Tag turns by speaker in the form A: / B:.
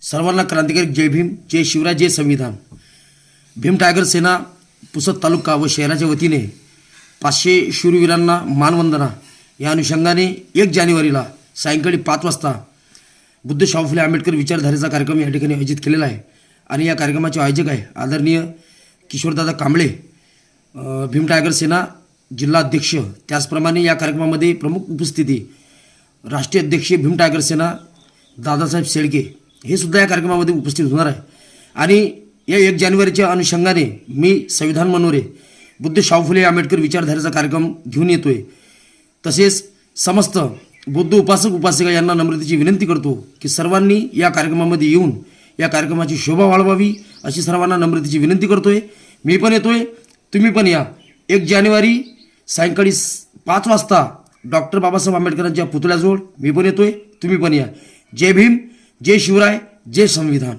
A: सर्वांना क्रांतिकारी जय भीम, जय शिवराय, जय संविधान. भीम टायगर सेना पुसद तालुका व शहराच्या वतीने 500 शूरवीरांना मानवंदना या अनुषंगाने 1 जानेवारीला सायंकाळी 5 वाजता बुद्ध शाहू फुले आंबेडकर विचारधारेचा कार्यक्रम या ठिकाणी आयोजित केलेला आहे. आणि या कार्यक्रमाचे आयोजक आहे आदरणीय किशोरदादा कांबळे, भीम टायगर सेना जिल्हा अध्यक्ष. त्याचप्रमाणे या कार्यक्रमामध्ये प्रमुख उपस्थिती राष्ट्रीय अध्यक्ष भीम टायगर सेना दादासाहेब शेळके हे सुद्धा या कार्यक्रमामध्ये उपस्थित होणार आहे. आणि या 1 जानेवारीच्या अनुषंगाने मी संविधान मनोरे बुद्ध शाहू फुले आंबेडकर विचारधारेचा कार्यक्रम घेऊन येतोय. तसेच समस्त बुद्ध उपासक उपासिका यांना नम्रतेची विनंती करतो की सर्वांनी या कार्यक्रमामध्ये येऊन या कार्यक्रमाची शोभा वाढवावी अशी सर्वांना नम्रतेची विनंती करतोय. मी पण येतोय, तुम्ही पण या. 1 जानेवारी सायंकाळी 5 वाजता डॉक्टर बाबासाहेब आंबेडकरांच्या पुतळ्याजवळ मी पण येतोय, तुम्ही पण या. जय भीम, जय शिवराय, जय संविधान.